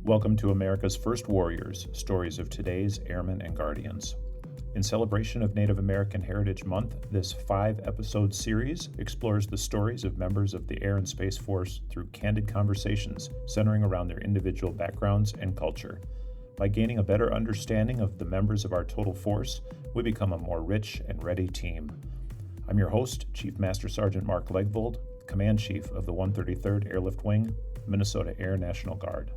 Welcome to America's First Warriors, stories of today's airmen and guardians. In celebration of Native American Heritage Month, this 5-episode series explores the stories of members of the Air and Space Force through candid conversations centering around their individual backgrounds and culture. By gaining a better understanding of the members of our total force, we become a more rich and ready team. I'm your host, Chief Master Sergeant Mark Legvold, Command Chief of the 133rd Airlift Wing, Minnesota Air National Guard.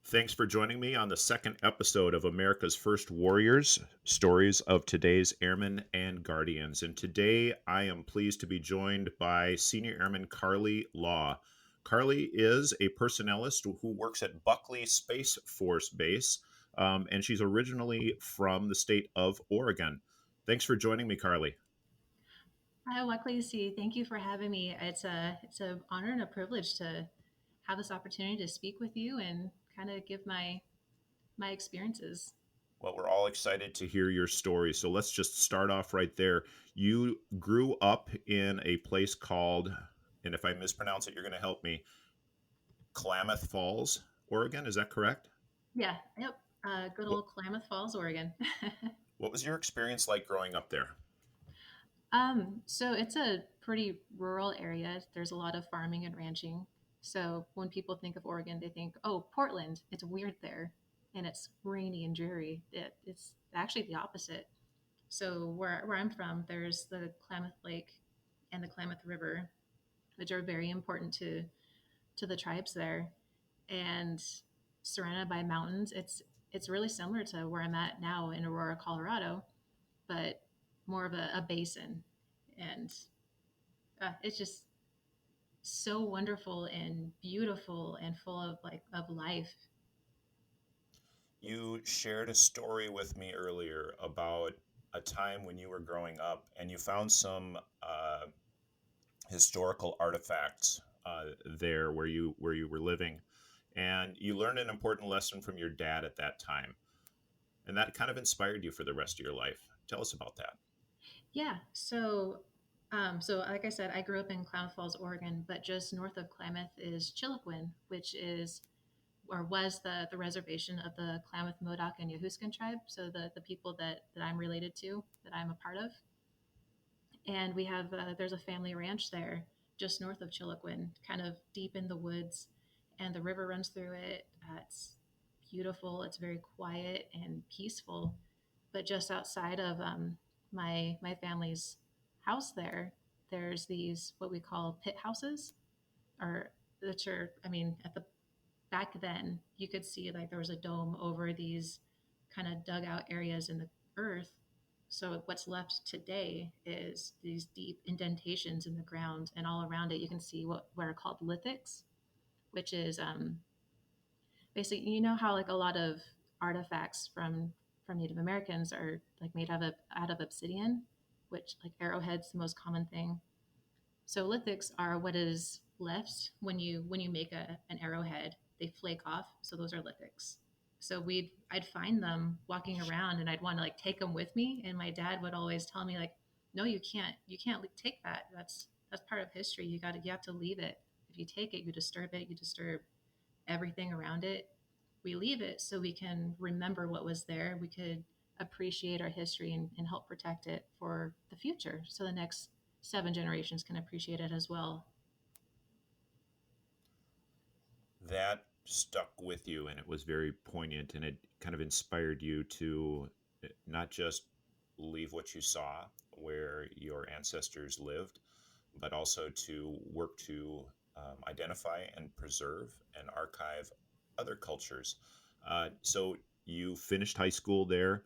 Thanks for joining me on the second episode of America's First Warriors, stories of today's airmen and guardians. And today I am pleased to be joined by Senior Airman Carly Law. Carly is a personnelist who works at Buckley Space Force Base, and she's originally from the state of Oregon. Thanks for joining me, Carly. Hi, Buckley. Thank you for having me. It's an honor and a privilege to have this opportunity to speak with you and kind of give my experiences. Well, we're all excited to hear your story. So let's just start off right there. You grew up in a place called, and if I mispronounce it, you're going to help me, Klamath Falls, Oregon. Is that correct? Yeah, yep. Good What, old Klamath Falls, Oregon. what was your experience like growing up there? So it's a pretty rural area. There's a lot of farming and ranching. So when people think of Oregon, they think, oh, Portland. It's weird there, and it's rainy and dreary. It's actually the opposite. So where I'm from, there's the Klamath Lake and the Klamath River, which are very important to the tribes there, and surrounded by mountains. It's really similar to where I'm at now in Aurora, Colorado, but more of a basin, and it's just so wonderful and beautiful and full of life. You shared a story with me earlier about a time when you were growing up and you found some historical artifacts there where you were living, and you learned an important lesson from your dad at that time, and that kind of inspired you for the rest of your life. Tell us about that. Yeah. So like I said, I grew up in Klamath Falls, Oregon, but just north of Klamath is Chiloquin, which is or was the reservation of the Klamath, Modoc, and Yahuskan tribe. So the people that I'm related to, that I'm a part of. And we have there's a family ranch there just north of Chiloquin, kind of deep in the woods, and the river runs through it. It's beautiful. It's very quiet and peaceful. But just outside of my family's house there's these what we call pit houses, or which are, I mean, at the back then you could see like there was a dome over these kind of dugout areas in the earth. So what's left today is these deep indentations in the ground, and all around it you can see what are called lithics, which is basically, you know how like a lot of artifacts from Native Americans are like made out of obsidian, which like arrowhead's the most common thing. So lithics are what is left when you make an arrowhead. They flake off, so those are lithics. So I'd find them walking around, and I'd want to like take them with me, and my dad would always tell me like, no, you can't take that. That's part of history. You have to leave it. If you take it, you disturb everything around it. We leave it so we can remember what was there. We could appreciate our history and help protect it for the future, so the next 7 generations can appreciate it as well. That stuck with you, and it was very poignant, and it kind of inspired you to not just leave what you saw where your ancestors lived, but also to work to identify and preserve and archive other cultures. So you finished high school there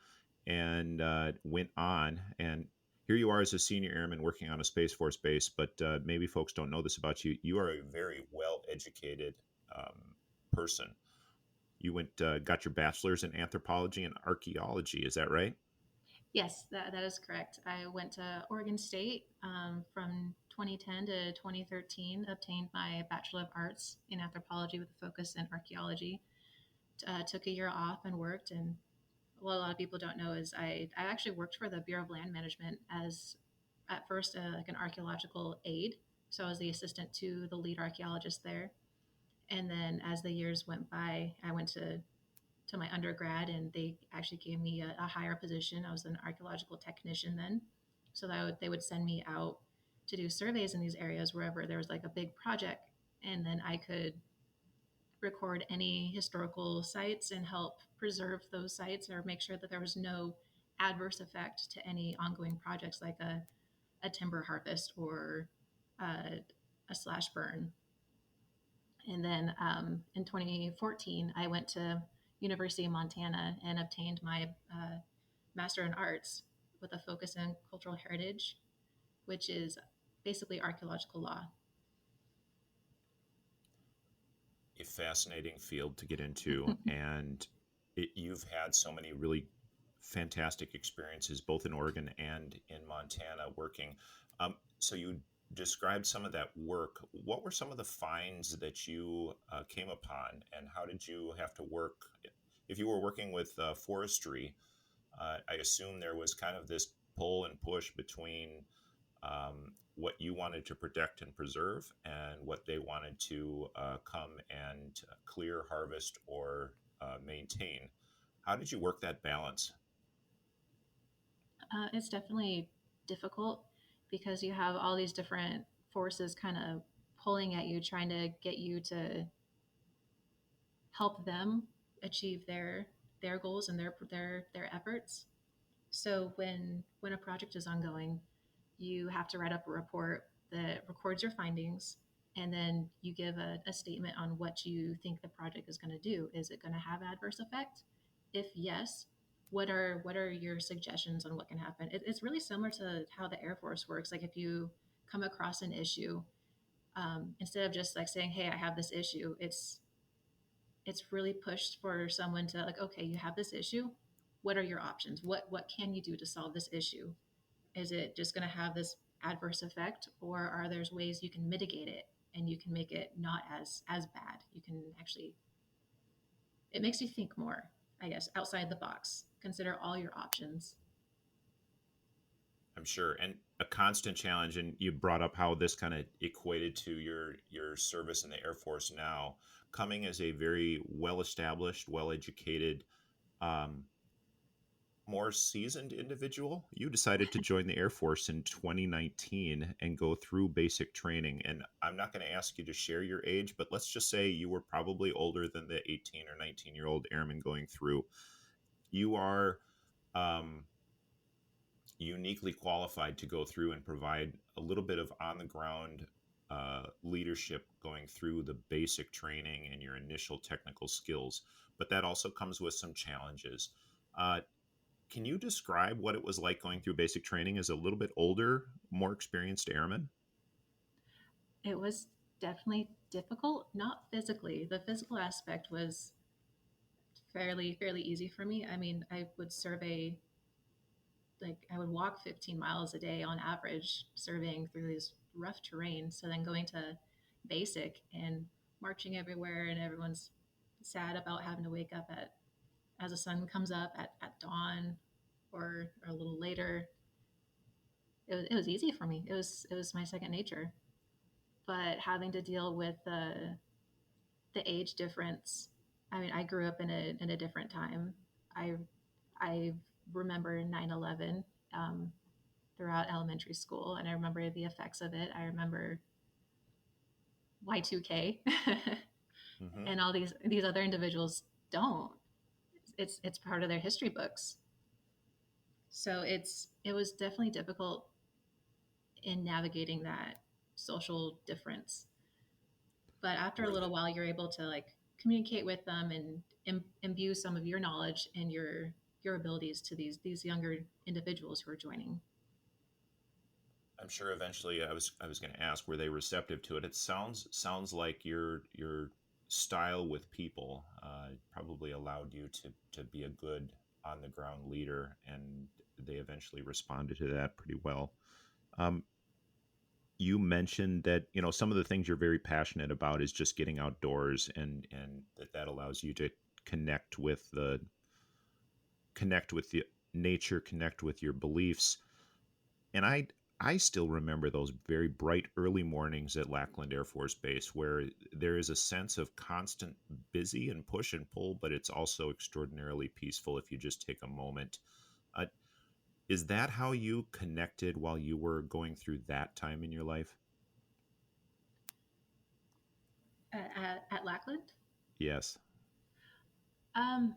and went on, and here you are as a senior airman working on a Space Force base. But maybe folks don't know this about you. You are a very well educated person. You got your bachelor's in anthropology and archaeology. Is that right? Yes, that is correct. I went to Oregon State from 2010 to 2013, obtained my Bachelor of Arts in anthropology with a focus in archaeology. Took a year off and worked. And what a lot of people don't know is I actually worked for the Bureau of Land Management as at first like an archaeological aide. So I was the assistant to the lead archaeologist there. And then as the years went by, I went to my undergrad, and they actually gave me a higher position. I was an archaeological technician then, so they would send me out to do surveys in these areas wherever there was like a big project, and then I could record any historical sites and help preserve those sites or make sure that there was no adverse effect to any ongoing projects like a timber harvest or a slash burn. And then in 2014, I went to University of Montana and obtained my Master in Arts with a focus in cultural heritage, which is basically archaeological law. A fascinating field to get into, and you've had so many really fantastic experiences both in Oregon and in Montana working. So you described some of that work. What were some of the finds that you came upon, and how did you have to work? If you were working with forestry, I assume there was kind of this pull and push between what you wanted to protect and preserve and what they wanted to come and clear, harvest, or maintain. How did you work that balance? It's definitely difficult because you have all these different forces kind of pulling at you, trying to get you to help them achieve their goals and their efforts. So when a project is ongoing, you have to write up a report that records your findings, and then you give a statement on what you think the project is going to do. Is it going to have adverse effect? If yes, what are your suggestions on what can happen? It's really similar to how the Air Force works. Like if you come across an issue, instead of just like saying, "Hey, I have this issue," it's really pushed for someone to like, "Okay, you have this issue. What are your options? What can you do to solve this issue? Is it just going to have this adverse effect, or are there ways you can mitigate it and you can make it not as bad? You can actually, it makes you think more, I guess, outside the box. Consider all your options. I'm sure, and a constant challenge. And you brought up how this kind of equated to your service in the Air Force now, coming as a very well established, well educated, um, more seasoned individual. You decided to join the Air Force in 2019 and go through basic training. And I'm not going to ask you to share your age, but let's just say you were probably older than the 18 or 19-year-old airman going through. You are um, uniquely qualified to go through and provide a little bit of on the ground leadership going through the basic training and your initial technical skills. But that also comes with some challenges. Uh, can you describe what it was like going through basic training as a little bit older, more experienced airman? It was definitely difficult, not physically. The physical aspect was fairly easy for me. I mean, I would survey, like I would walk 15 miles a day on average, surveying through this rough terrain. So then going to basic and marching everywhere, and everyone's sad about having to wake up at as the sun comes up at dawn, or a little later. It was easy for me. It was my second nature. But having to deal with the age difference, I mean, I grew up in a different time. I remember 9/11 um, throughout elementary school, and I remember the effects of it. I remember Y2K, Mm-hmm. and all these other individuals don't. It's part of their history books. So it was definitely difficult in navigating that social difference. But after a Were little the, while, you're able to like communicate with them and imbue some of your knowledge and your abilities to these younger individuals who are joining. I'm sure eventually I was going to ask, were they receptive to it? It sounds like your style with people probably allowed you to be a good on the ground leader, and they eventually responded to that pretty well. Um, you mentioned that some of the things you're very passionate about is just getting outdoors, and that allows you to connect with the connect with the nature, connect with your beliefs. And I still remember those very bright early mornings at Lackland Air Force Base where there is a sense of constant busy and push and pull, but it's also extraordinarily peaceful if you just take a moment. Uh, is that how you connected while you were going through that time in your life? At Lackland. Yes. Um,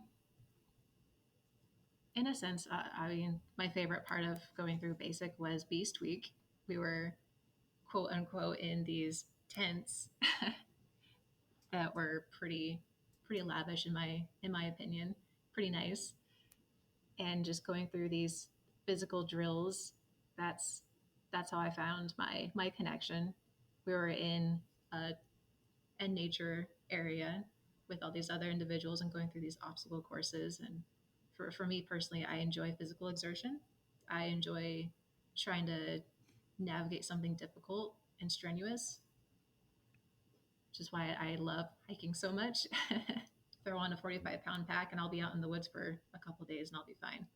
in a sense, I mean, my favorite part of going through basic was Beast Week. We were quote unquote in these tents that were pretty lavish in my opinion, pretty nice, and just going through these physical drills. That's that's how I found my connection. We were in a nature area with all these other individuals and going through these obstacle courses. And for me personally, I enjoy physical exertion. I enjoy trying to navigate something difficult and strenuous, which is why I love hiking so much. Throw on a 45-pound pack and I'll be out in the woods for a couple of days and I'll be fine.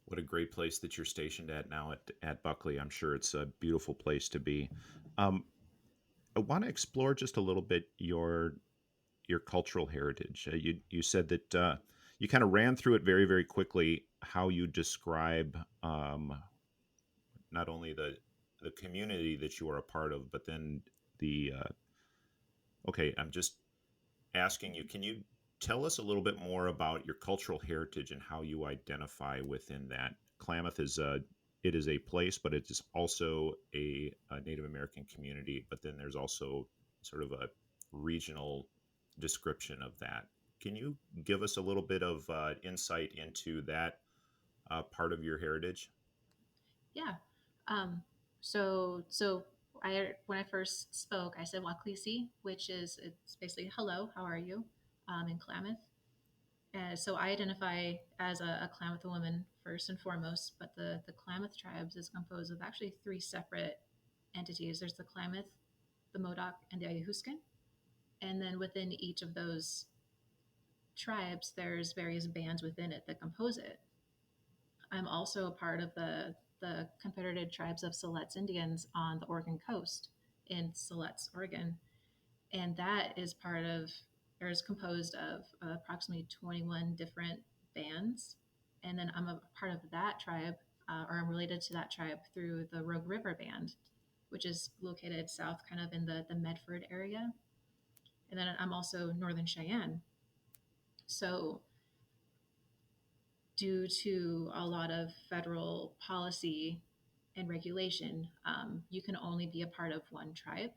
What a great place that you're stationed at now at Buckley. I'm sure it's a beautiful place to be. Um, I want to explore just a little bit your cultural heritage. You said that you kind of ran through it very very quickly. How you describe not only the community that you are a part of, but then the okay. I'm just asking you. Can you tell us a little bit more about your cultural heritage and how you identify within that? Klamath is a it is a place, but it is also a Native American community. But then there's also sort of a regional description of that. Can you give us a little bit of insight into that part of your heritage? Yeah. Um, so I when I first spoke, I said Waklisi, which is it's basically hello, how are you, in Klamath. So I identify as a Klamath woman first and foremost, but the Klamath tribes is composed of actually three separate entities. There's the Klamath, the Modoc, and the Ayahuascan. And then within each of those tribes, there's various bands within it that compose it. I'm also a part of the Confederated Tribes of Siletz Indians on the Oregon coast in Siletz, Oregon, and that is part of or is composed of approximately 21 different bands. And then I'm a part of that tribe, or I'm related to that tribe through the Rogue River Band, which is located south, kind of in the Medford area. And then I'm also Northern Cheyenne. So due to a lot of federal policy and regulation, you can only be a part of one tribe.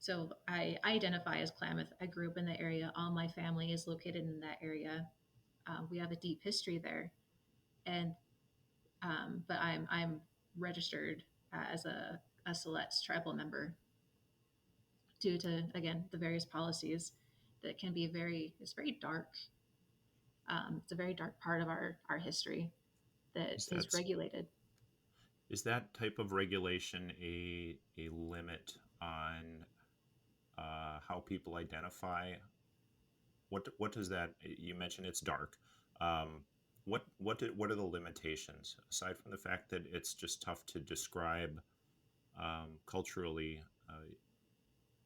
So I identify as Klamath. I grew up in the area. All my family is located in that area. We have a deep history there, and but I'm registered as a Siletz tribal member due to again the various policies that can be it's very dark. It's a very dark part of our history that Is is that regulated. is that type of regulation a limit on how people identify? What does that? You mentioned it's dark. Um, what are the limitations aside from the fact that it's just tough to describe culturally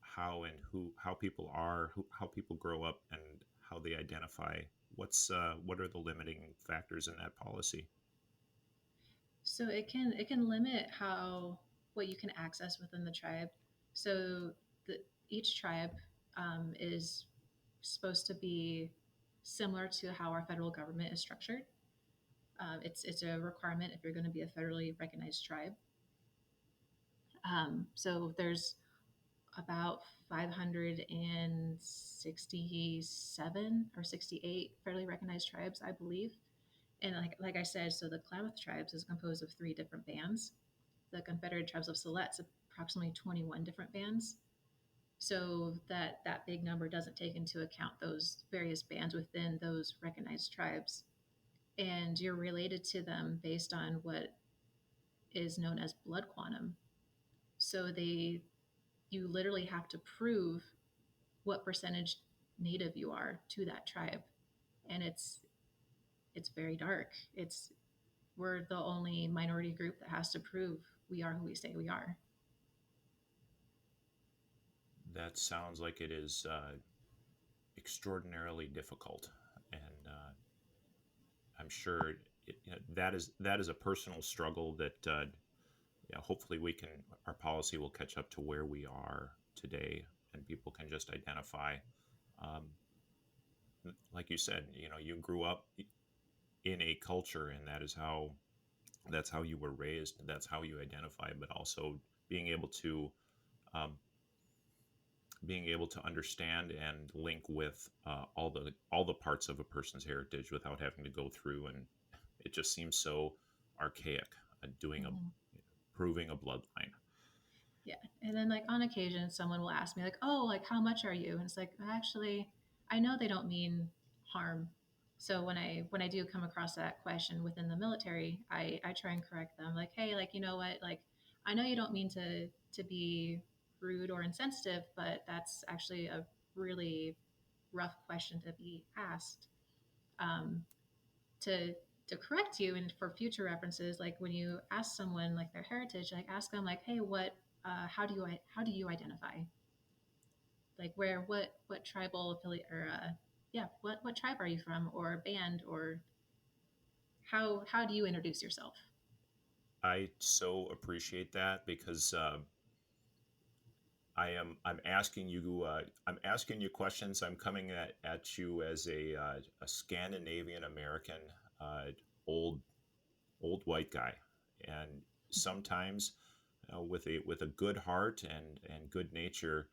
how and who how people are, how people grow up, and how they identify? What are the limiting factors in that policy? So it can limit how what you can access within the tribe. So the, each tribe is supposed to be similar to how our federal government is structured. It's a requirement if you're going to be a federally recognized tribe. So there's about 567 or 68 federally recognized tribes, I believe. And like I said, so the Klamath tribes is composed of three different bands. The Confederate Tribes of Siletz, approximately 21 different bands. So that big number doesn't take into account those various bands within those recognized tribes. And you're related to them based on what is known as blood quantum. So you literally have to prove what percentage native you are to that tribe. And it's very dark. we're the only minority group that has to prove we are who we say we are. That sounds like it is extraordinarily difficult, and I'm sure that is a personal struggle that hopefully we can our policy will catch up to where we are today, and people can just identify. Um, like you said, you grew up in a culture, and that's how you were raised, that's how you identify, but also being able to um, being able to understand and link with all the parts of a person's heritage without having to go through, and it just seems so archaic, doing a Mm-hmm. proving a bloodline. Yeah. And then like on occasion someone will ask me like, "Oh, like how much are you?" And it's like, "Actually, I know they don't mean harm." So when I do come across that question within the military, I try and correct them like, "Hey, like you know what? Like I know you don't mean to be rude or insensitive, but that's actually a really rough question to be asked." Um, to to correct you and for future references, like when you ask someone like their heritage, like ask them like, "Hey, how do you identify? Like where what tribal affiliate or yeah, what tribe are you from or band or how do you introduce yourself?" I so appreciate that because I'm asking you questions. I'm coming at you as a Scandinavian American, uh, old white guy, and sometimes with a good heart and good nature,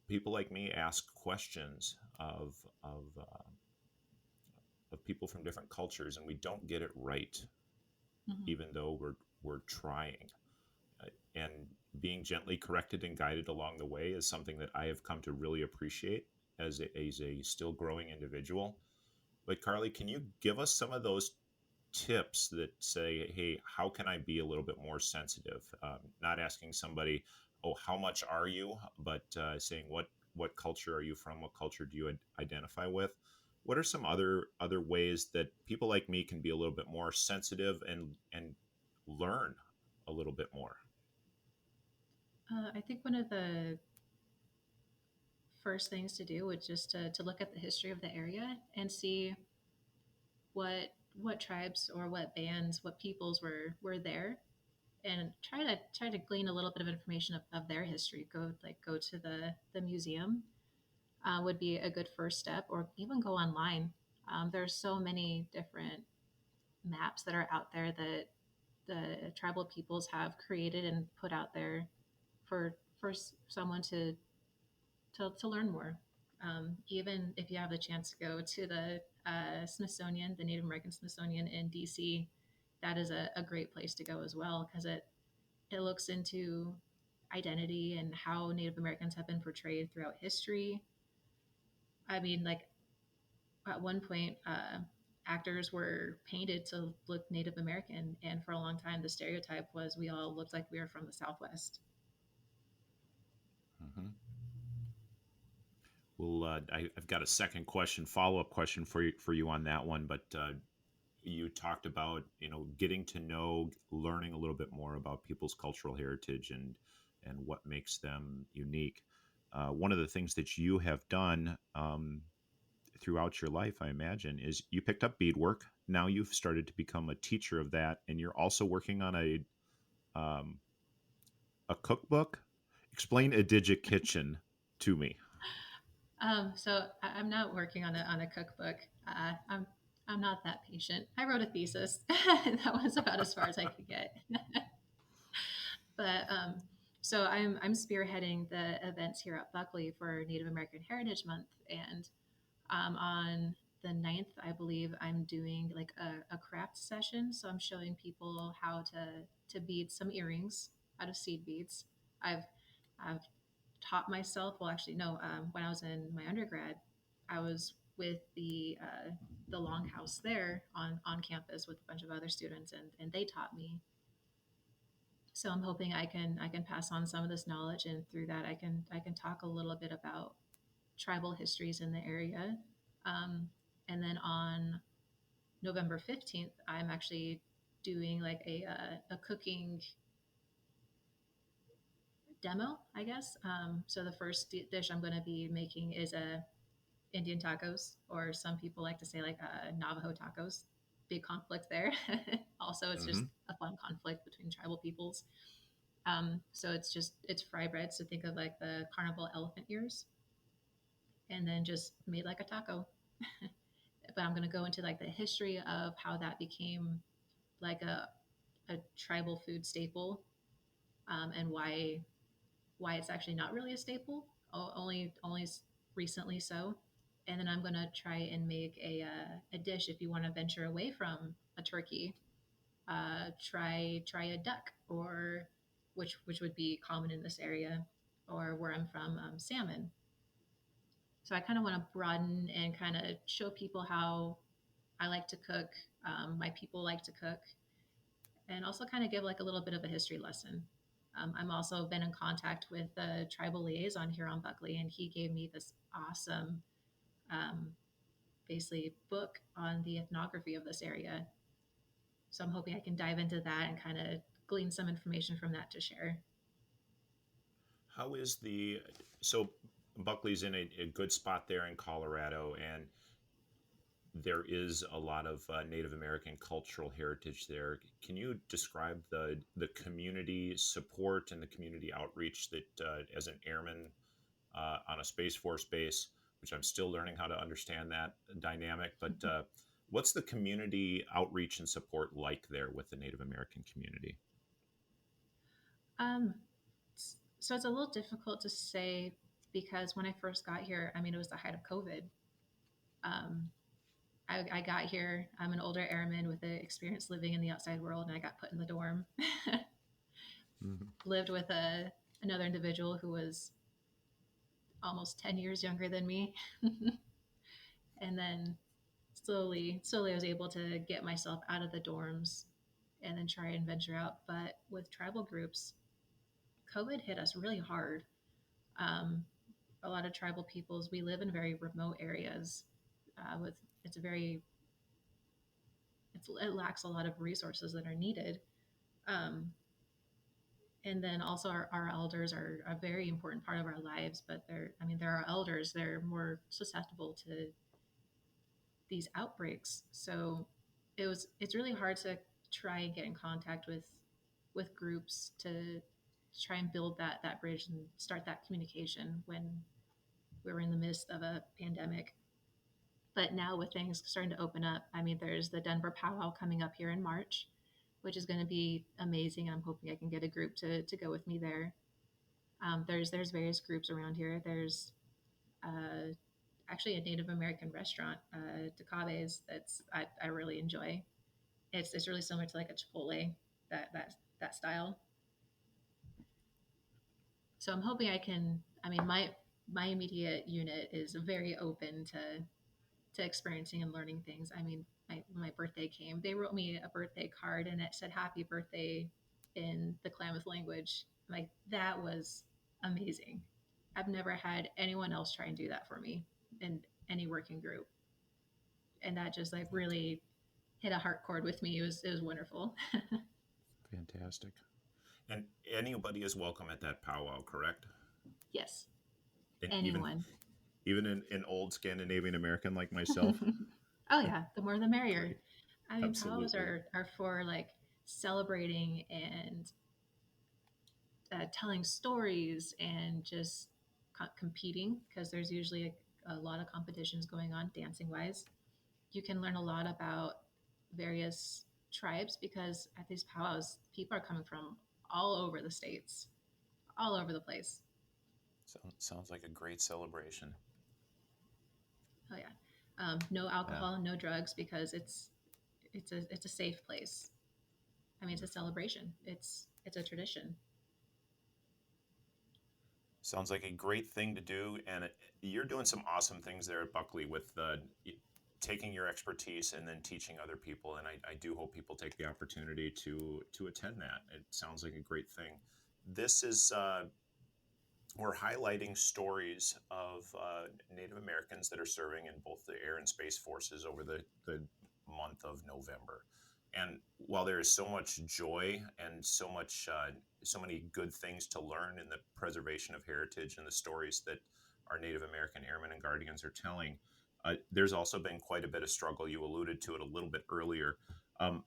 people like me ask questions of people from different cultures, and we don't get it right, Mm-hmm. even though we're trying. And being gently corrected and guided along the way is something that I have come to really appreciate as a still growing individual. But Carly, can you give us some of those tips that say, hey, how can I be a little bit more sensitive? Not asking somebody, oh, how much are you, but saying what culture are you from? What culture do you identify with? What are some other ways that people like me can be a little bit more sensitive and learn a little bit more? I think one of the first things to do would just to look at the history of the area and see what tribes or what bands, what peoples were there, and try to glean a little bit of information of their history. Go to the museum would be a good first step, or even go online. There's so many different maps that are out there that the tribal peoples have created and put out there for someone to learn more. Even if you have the chance to go to the Smithsonian, the Native American Smithsonian in DC, that is a great place to go as well because it looks into identity and how Native Americans have been portrayed throughout history. I mean, like at one point, actors were painted to look Native American, and for a long time, the stereotype was we all looked like we were from the Southwest. Mm-hmm. Well, I've got a second question, follow up question for you on that one. But you talked about getting to know, learning a little bit more about people's cultural heritage and what makes them unique. One of the things that you have done throughout your life, I imagine, is you picked up beadwork. Now you've started to become a teacher of that, and you're also working on um, a cookbook. Explain a digit kitchen to me. I'm not working on a cookbook. I'm not that patient. I wrote a thesis. That was about as far as I could get. But so I'm spearheading the events here at Buckley for Native American Heritage Month, and on the 9th, I believe I'm doing like a craft session. So I'm showing people how to bead some earrings out of seed beads. I've taught myself. Well, actually, no. When I was in my undergrad, I was with the longhouse there on campus with a bunch of other students, and they taught me. So I'm hoping I can pass on some of this knowledge, and through that, I can talk a little bit about tribal histories in the area. And then on November 15th, I'm actually doing like a cooking demo, I guess. So the first dish I'm going to be making is a Indian tacos, or some people like to say like Navajo tacos. Big conflict there. Also, it's just Hmm. a fun conflict between tribal peoples. So it's fry bread. So think of like the carnival elephant ears, and then just made like a taco. But I'm going to go into like the history of how that became like a tribal food staple, and why it's actually not really a staple, only recently so. And then I'm gonna try and make a dish if you want to venture away from a turkey. Try a duck, or which would be common in this area, or where I'm from, salmon. So I kind of want to broaden and kind of show people how I like to cook, my people like to cook, and also kind of give like a little bit of a history lesson. I'm also been in contact with the tribal liaison here on Buckley, and he gave me this awesome, um, basically book on the ethnography of this area. So I'm hoping I can dive into that and kind of glean some information from that to share. How is the so Buckley's in a good spot there in Colorado, and there is a lot of Native American cultural heritage there. Can you describe the community support and the community outreach that, as an airman on a Space Force base, which I'm still learning how to understand that dynamic, but what's the community outreach and support like there with the Native American community? Um, so it's a little difficult to say because when I first got here, I mean, it was the height of COVID. Um, I got here. I'm an older airman with the experience living in the outside world, and I got put in the dorm. Mhm. Lived with another individual who was almost 10 years younger than me. And then slowly I was able to get myself out of the dorms and then try and venture out. But with tribal groups, COVID hit us really hard. Um, a lot of tribal peoples, we live in very remote areas. With it's a very it lacks a lot of resources that are needed. Um, and then also our elders are a very important part of our lives, but they're our elders. They're more susceptible to these outbreaks. So it's really hard to try and get in contact with groups to try and build that bridge and start that communication when we were in the midst of a pandemic. But now with things starting to open up, I mean, there's the Denver powwow coming up here in March, which is going to be amazing. I'm hoping I can get a group to go with me there. There's various groups around here. There's uh, actually a Native American restaurant, Decabe's, I really enjoy. It's really similar to like a Chipotle, that style. So I'm hoping I can. I mean, my immediate unit is very open to experiencing and learning things. I mean, when my birthday came, they wrote me a birthday card and it said "Happy Birthday" in the Klamath language. Like that was amazing. I've never had anyone else try and do that for me in any working group, and that just like really hit a heart chord with me. It was wonderful. Fantastic. And anybody is welcome at that powwow, correct? Yes, And anyone. even an old Scandinavian American like myself. Oh yeah, the more the merrier. Great. I mean, powwows Absolutely. are for like celebrating and telling stories and just competing because there's usually a lot of competitions going on dancing wise. You can learn a lot about various tribes because at these powwows, people are coming from all over the states, all over the place. Sounds like a great celebration. Oh yeah, no Yeah. alcohol, no drugs because it's a safe place. I mean, it's a Wonderful. celebration. It's a tradition. Sounds like a great thing to do, and you're doing some awesome things there at Buckley with taking your expertise and then teaching other people. And I do hope people take the opportunity to attend that. It sounds like a great thing. This is we're highlighting stories of Native Americans that are serving in both the air and space forces over the month of November. And while there is so much joy and so many good things to learn in the preservation of heritage and the stories that our Native American airmen and guardians are telling, there's also been quite a bit of struggle. You alluded to it a little bit earlier. Um,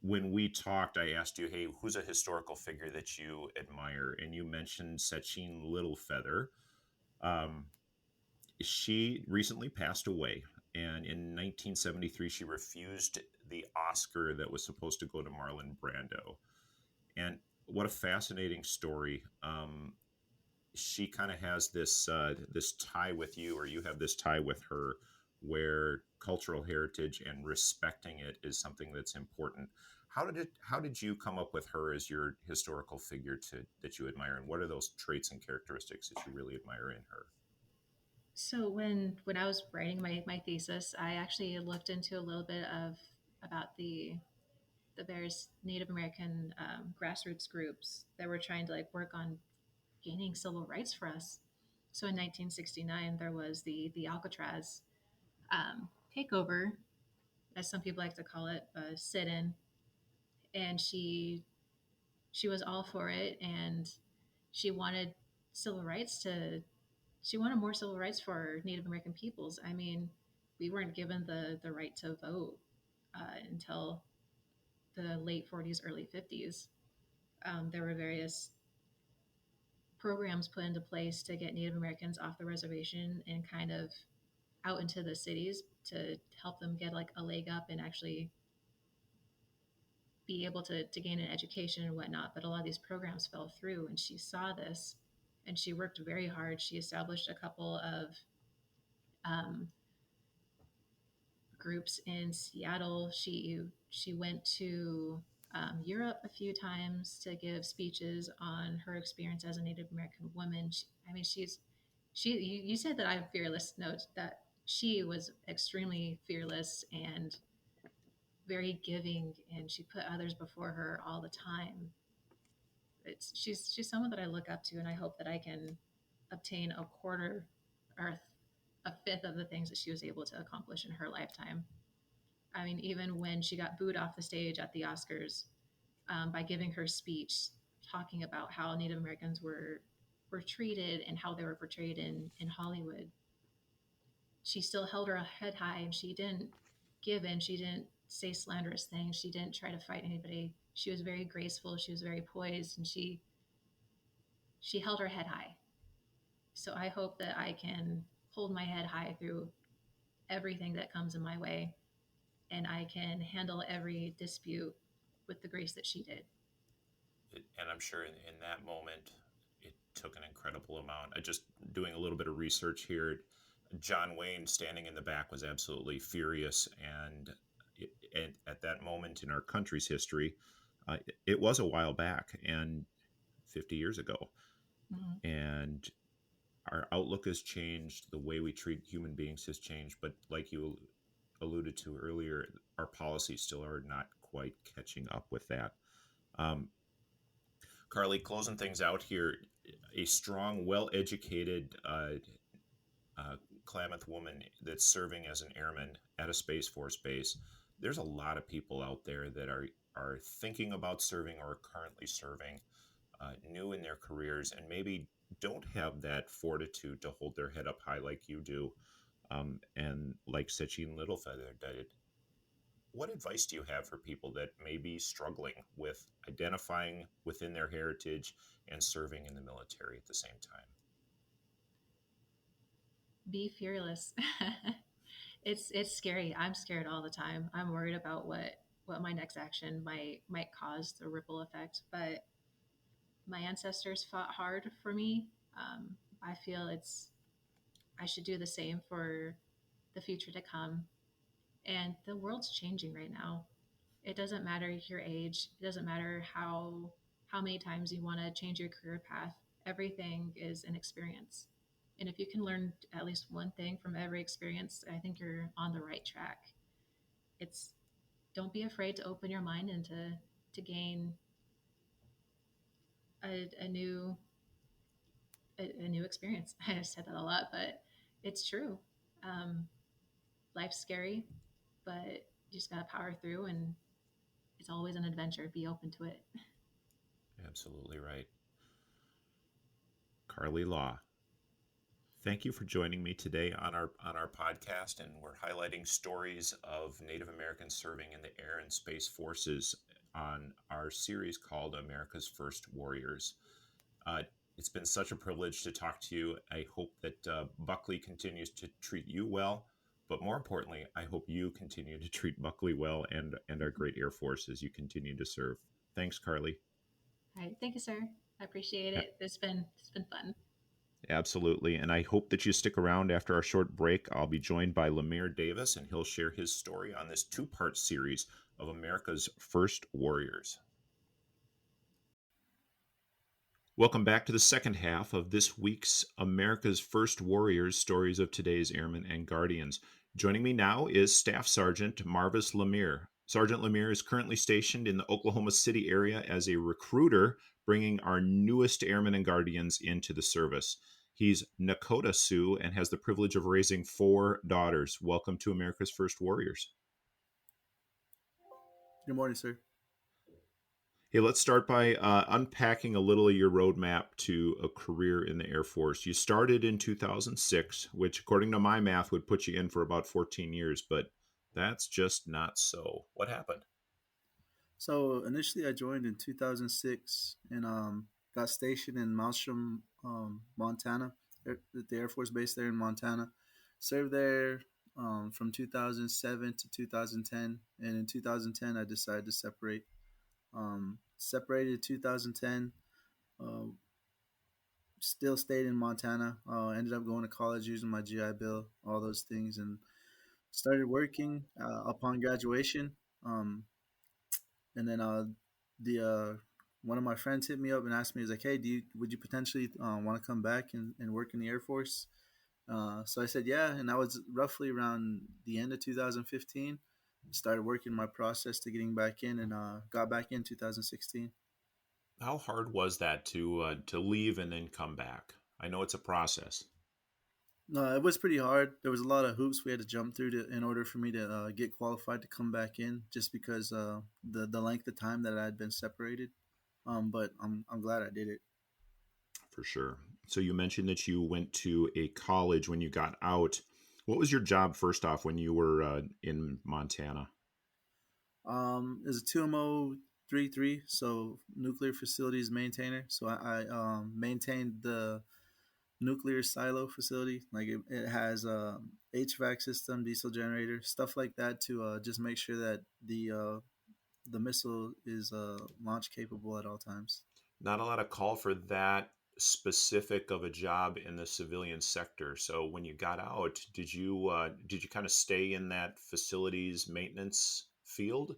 when we talked, I asked you, "Hey, who's a historical figure that you admire?" And you mentioned Sachin Littlefeather. Um, she recently passed away, and in 1973, she refused the Oscar that was supposed to go to Marlon Brando. And what a fascinating story. She kind of has this tie with you, or you have this tie with her, where cultural heritage and respecting it is something that's important. How did you come up with her as your historical figure to that you admire, and what are those traits and characteristics that you really admire in her? So when I was writing my thesis, I actually looked into a little bit of about the various Native American grassroots groups that were trying to like work on gaining civil rights for us. So in 1969, there was the Alcatraz takeover, as some people like to call it, a sit-in, and she was all for it, and she wanted civil rights to she wanted more civil rights for Native American peoples. I mean, we weren't given the right to vote until the late 40s, early 50s. There were various programs put into place to get Native Americans off the reservation and kind of out into the cities to help them get like a leg up and actually be able to gain an education and whatnot. But a lot of these programs fell through, and she saw this and she worked very hard. She established a couple of um, groups in Seattle. She went to Europe a few times to give speeches on her experience as a Native American woman. I mean, you said that I'm fearless. No, that she was extremely fearless and very giving, and she put others before her all the time. She's someone that I look up to, and I hope that I can obtain a quarter or a fifth of the things that she was able to accomplish in her lifetime. I mean, even when she got booed off the stage at the Oscars by giving her speech talking about how Native Americans were treated and how they were portrayed in Hollywood, she still held her head high and she didn't give in. She didn't say slanderous things. She didn't try to fight anybody. She was very graceful. She was very poised, and she held her head high. So I hope that I can hold my head high through everything that comes in my way, and I can handle every dispute with the grace that she did. And I'm sure in that moment, it took an incredible amount. I just doing a little bit of research here. John Wayne standing in the back was absolutely furious, and at that moment in our country's history, it was a while back and 50 years ago, Mm-hmm. and our outlook has changed. The way we treat human beings has changed, but like you alluded to earlier, our policies still are not quite catching up with that. Um, Carly, closing things out here, a strong, well educated Klamath woman that's serving as an airman at a Space Force base. There's a lot of people out there that are thinking about serving or are currently serving, new in their careers, and maybe don't have that fortitude to hold their head up high like you do, and like Sachin Littlefeather did. What advice do you have for people that may be struggling with identifying within their heritage and serving in the military at the same time? Be fearless. It's scary. I'm scared all the time. I'm worried about what my next action might cause the ripple effect. But my ancestors fought hard for me. I feel I should do the same for the future to come. And the world's changing right now. It doesn't matter your age. It doesn't matter how many times you want to change your career path. Everything is an experience. And if you can learn at least one thing from every experience, I think you're on the right track. It's Don't be afraid to open your mind and to gain a new a new experience. I said that a lot, but it's true. Um, Life's scary, but You just gotta power through, and it's always an adventure. Be open to it. Absolutely right. Carly Law, thank you for joining me today on our podcast, and we're highlighting stories of Native Americans serving in the air and space forces on our series called America's First Warriors. Uh, it's been such a privilege to talk to you. I hope that Buckley continues to treat you well, but more importantly, I hope you continue to treat Buckley well and our great Air Force as you continue to serve. Thanks, Carly. All right, thank you, sir. I appreciate it. It's been fun. Absolutely. And I hope that you stick around after our short break. I'll be joined by Lamere Davis, and he'll share his story on this two-part series of America's First Warriors. Welcome back to the second half of this week's America's First Warriors, stories of today's airmen and guardians. Joining me now is Staff Sergeant Marvis Lamere. Sergeant Lamere is currently stationed in the Oklahoma City area as a recruiter, bringing our newest airmen and guardians into the service. He's Nakota Sioux and has the privilege of raising 4 daughters. Welcome to America's First Warriors. Good morning, sir. Hey, let's start by unpacking a little of your roadmap to a career in the Air Force. You started in 2006, which, according to my math, would put you in for about 14 years, but that's just not so. What happened? So initially, I joined in 2006 and got stationed in Maelstrom, Montana, at the Air Force Base there in Montana. Served there from 2007 to 2010, and in 2010, I decided to separate. Separated in 2010. Uh, Still stayed in Montana. Ended up going to college using my GI Bill, all those things, and started working upon graduation. Um, and then the one of my friends hit me up and asked me, he's like, "Hey, would you potentially want to come back and work in the Air Force?" So I said, "Yeah," and that was roughly around the end of 2015. Started working my process to getting back in, and got back in 2016. How hard was that to leave and then come back? I know it's a process. No, it was pretty hard. There was a lot of hoops we had to jump through in order for me to get qualified to come back in, just because the length of time that I had been separated. But I'm glad I did it. For sure. So you mentioned that you went to a college when you got out. What was your job first off when you were in Montana? It's a 2MO33, so nuclear facilities maintainer. So I maintained the nuclear silo facility. Like it has HVAC system, diesel generator, stuff like that to just make sure that the missile is launch capable at all times. Not a lot of call for that specific of a job in the civilian sector. So when you got out, did you kind of stay in that facilities maintenance field?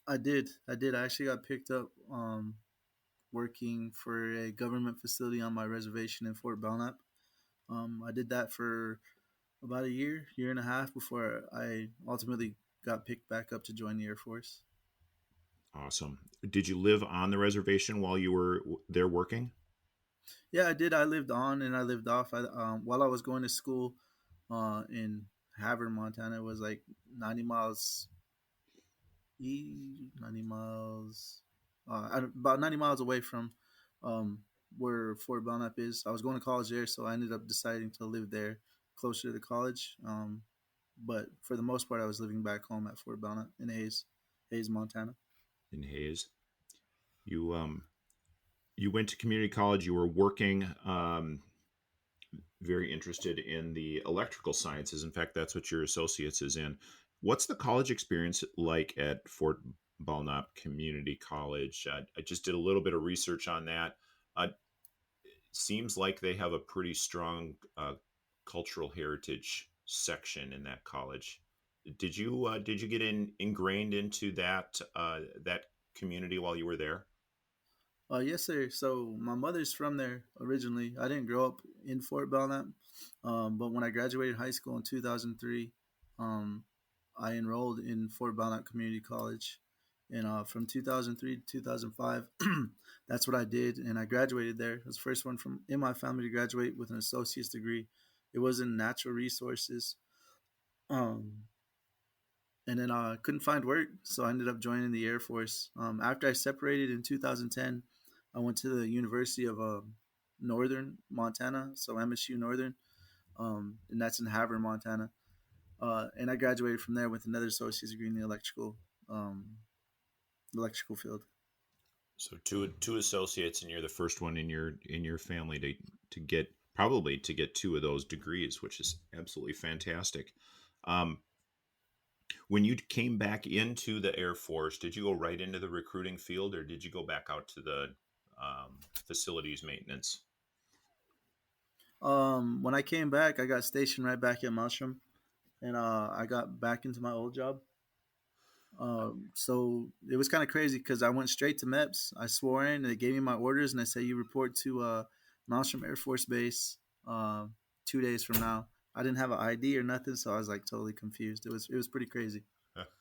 I actually got picked up working for a government facility on my reservation in Fort Belknap. I did that for about a year and a half before I ultimately got picked back up to join the Air Force. Awesome. Did you live on the reservation while you were there working? Yeah, I did. I lived on and I lived off. While I was going to school in Havre, Montana, it was like 90 miles 90 miles, about 90 miles away from um, where Fort Belknap is. I was going to college there, so I ended up deciding to live there closer to the college. But for the most part, I was living back home at Fort Belknap in Hayes, Montana. In Hayes. You went to community college. You were working. Very interested in the electrical sciences. In fact, that's what your associates is in. What's the college experience like at Fort Belknap Community College? I just did a little bit of research on that. Seems like they have a pretty strong cultural heritage section in that college. Did you get ingrained into that community while you were there? Yes, sir. So my mother's from there originally. I didn't grow up in Fort Belknap, but when I graduated high school in 2003, um, I enrolled in Fort Belknap Community College. And from 2003 to 2005, that's what I did. And I graduated there. I was the first one from in my family to graduate with an associate's degree. It was in natural resources. Um, and then I couldn't find work, so I ended up joining the Air Force. After I separated in 2010, I went to the University of Northern Montana, so MSU Northern, and that's in Havre, Montana. And I graduated from there with another associate's degree in the um, electrical field. So two associates, and you're the first one in your family to get probably to get two of those degrees, which is absolutely fantastic. Um, when you came back into the Air Force, did you go right into the recruiting field, or did you go back out to the facilities maintenance? When I came back, I got stationed right back at Mushroom, and I got back into my old job. So it was kind of crazy because I went straight to MEPS. I swore in, and they gave me my orders, and they said you report to Malmstrom Air Force Base 2 days from now. I didn't have an ID or nothing, so I was like totally confused. It was pretty crazy.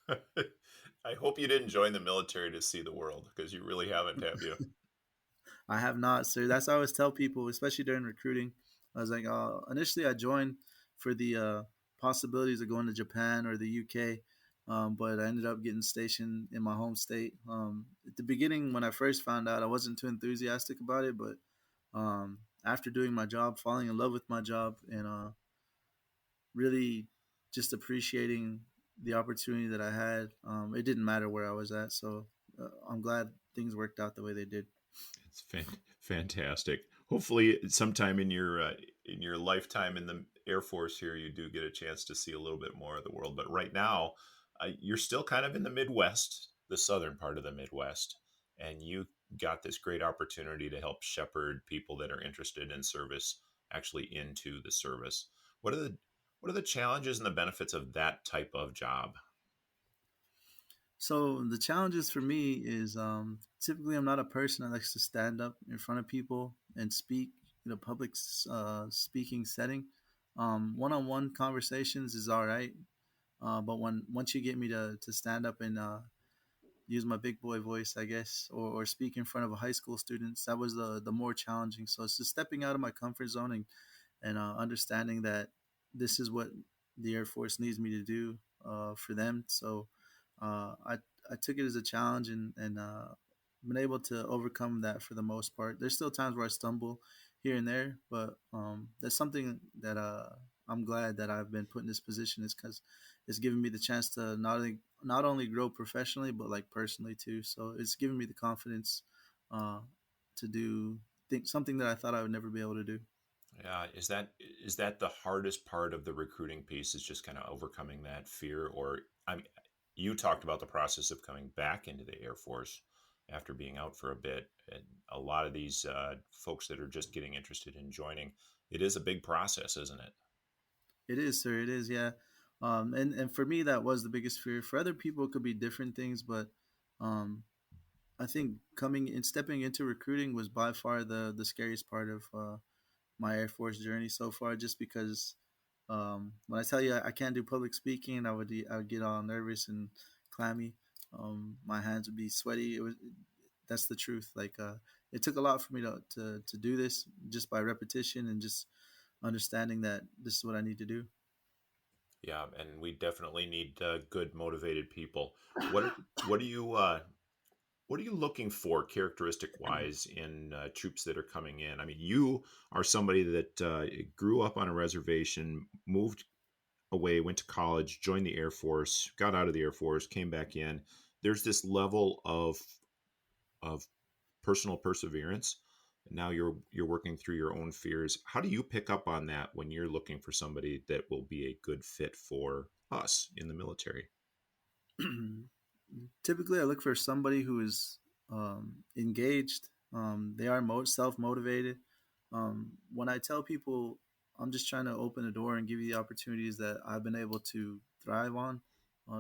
I hope you didn't join the military to see the world, because you really haven't, have you? I have not, sir. That's what I always tell people, especially during recruiting. I was like, initially I joined for the possibilities of going to Japan or the UK, but I ended up getting stationed in my home state. At the beginning, when I first found out, I wasn't too enthusiastic about it, but after doing my job, falling in love with my job, and really just appreciating the opportunity that I had, it didn't matter where I was at. So I'm glad things worked out the way they did. It's fantastic. Hopefully, sometime in your lifetime in the Air Force here, you do get a chance to see a little bit more of the world. But right now, you're still kind of in the Midwest, the southern part of the Midwest, and you got this great opportunity to help shepherd people that are interested in service actually into the service. What are the what are the challenges and the benefits of that type of job? So the challenges for me is typically I'm not a person that likes to stand up in front of people and speak in a public speaking setting. One-on-one conversations is all right, but when once you get me to stand up and use my big boy voice, I guess, or speak in front of a high school students, that was the more challenging. So it's just stepping out of my comfort zone and understanding that this is what the Air Force needs me to do for them. So I took it as a challenge and been able to overcome that for the most part. There's still times where I stumble here and there, but that's something that I'm glad that I've been put in this position is because it's given me the chance to not only grow professionally but like personally too. So it's given me the confidence uh, to do think something that I thought I would never be able to do. Yeah, is that the hardest part of the recruiting piece? Is just kind of overcoming that fear, or I mean, you talked about the process of coming back into the Air Force after being out for a bit, and a lot of these folks that are just getting interested in joining, it is a big process, isn't it? It is, sir. It is, yeah. And for me, that was the biggest fear. For other people, it could be different things, but um, I think coming and stepping into recruiting was by far the scariest part of my Air Force journey so far. Just because when I tell you I can't do public speaking, I would get all nervous and clammy. My hands would be sweaty. That's the truth. Like it took a lot for me to do this just by repetition and just understanding that this is what I need to do. Yeah, and we definitely need good, motivated people. What do you what are you looking for characteristic wise in troops that are coming in? I mean, you are somebody that grew up on a reservation, moved away, went to college, joined the Air Force, got out of the Air Force, came back in. There's this level of personal perseverance. Now you're working through your own fears. How do you pick up on that when you're looking for somebody that will be a good fit for us in the military? Typically, I look for somebody who is engaged. They are self motivated. When I tell people I'm just trying to open a door and give you the opportunities that I've been able to thrive on,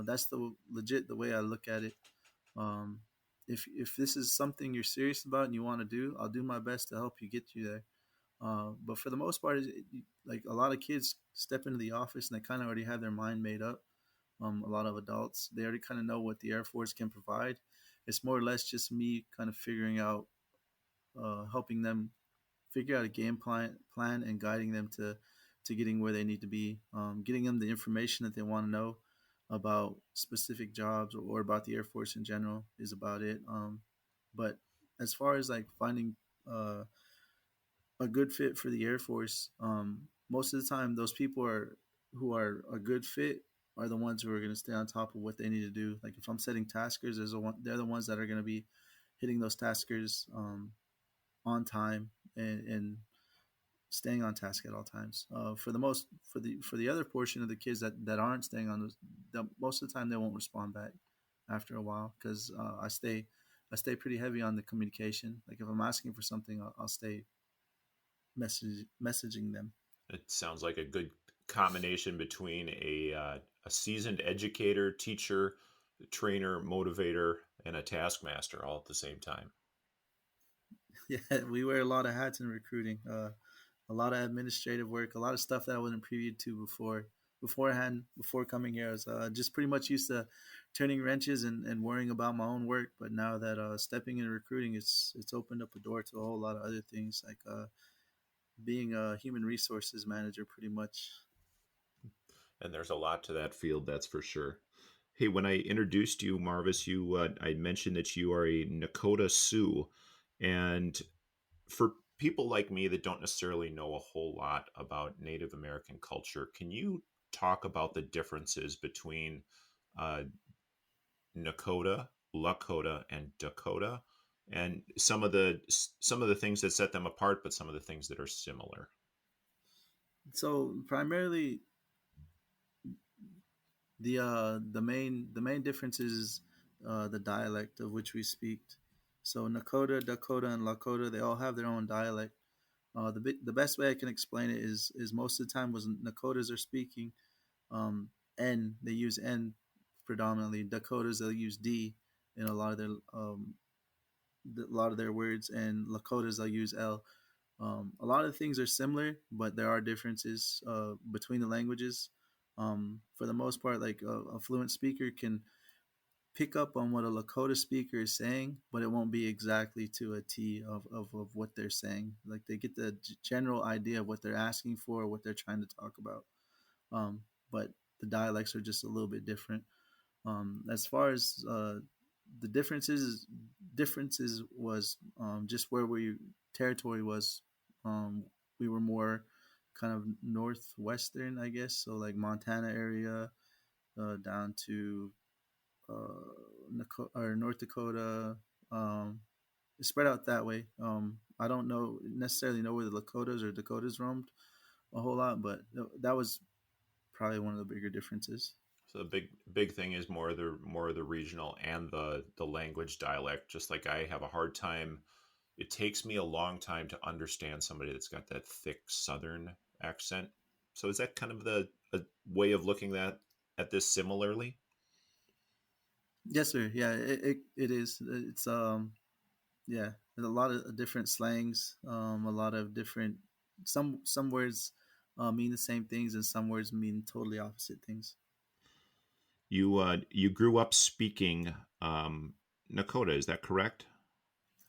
that's the legit the way I look at it. Um, if this is something you're serious about and you want to do, I'll do my best to help you get you there. But for the most part, like a lot of kids step into the office and they kind of already have their mind made up. A lot of adults, they already kind of know what the Air Force can provide. It's more or less just me kind of figuring out, helping them figure out a plan and guiding them to getting where they need to be, getting them the information that they want to know, about specific jobs or about the Air Force in general is about it. But as far as like finding uh, a good fit for the Air Force, most of the time those people are who are a good fit are the ones who are going to stay on top of what they need to do. Like if I'm setting taskers, they're the ones that are going to be hitting those taskers on time and staying on task at all times. For the other portion of the kids that aren't staying on those, most of the time they won't respond back after a while because I stay pretty heavy on the communication. Like if I'm asking for something, I'll stay messaging them. It sounds like a good combination between a seasoned educator, teacher, trainer, motivator, and a taskmaster all at the same time. Yeah, we wear a lot of hats in recruiting. A lot of administrative work, a lot of stuff that I wasn't privy to beforehand. Before coming here, I was just pretty much used to turning wrenches and worrying about my own work. But now that stepping into recruiting, it's opened up a door to a whole lot of other things, like being a human resources manager, pretty much. And there's a lot to that field, that's for sure. Hey, when I introduced you, Marvis, you I mentioned that you are a Nakota Sioux, and for people like me that don't necessarily know a whole lot about Native American culture, can you talk about the differences between uh, Nakota, Lakota, and Dakota, and some of the things that set them apart, but some of the things that are similar? So primarily, the main difference is the dialect of which we speak. So Nakota, Dakota, and Lakota, they all have their own dialect. The best way I can explain it is most of the time was Nakotas are speaking N. They use N predominantly. Dakotas they'll use D in a lot of their words, and Lakotas they'll use L. A lot of things are similar, but there are differences between the languages. For the most part, like a fluent speaker can pick up on what a Lakota speaker is saying, but it won't be exactly to a T of what they're saying. Like they get the general idea of what they're asking for, what they're trying to talk about. Um, but the dialects are just a little bit different. As far as the differences was just where we territory was. Um, we were more kind of northwestern, I guess. So like Montana area down to or North Dakota. Spread out that way. I don't know necessarily know where the Lakotas or Dakotas roamed a whole lot, but that was probably one of the bigger differences. So the big thing is more of the regional and the language dialect. Just like I have a hard time, it takes me a long time to understand somebody that's got that thick Southern accent. So is that kind of the a way of looking at this similarly? Yes, sir. Yeah, it is. It's yeah, there's a lot of different slangs. A lot of different some words mean the same things, and some words mean totally opposite things. You grew up speaking Nakota, is that correct?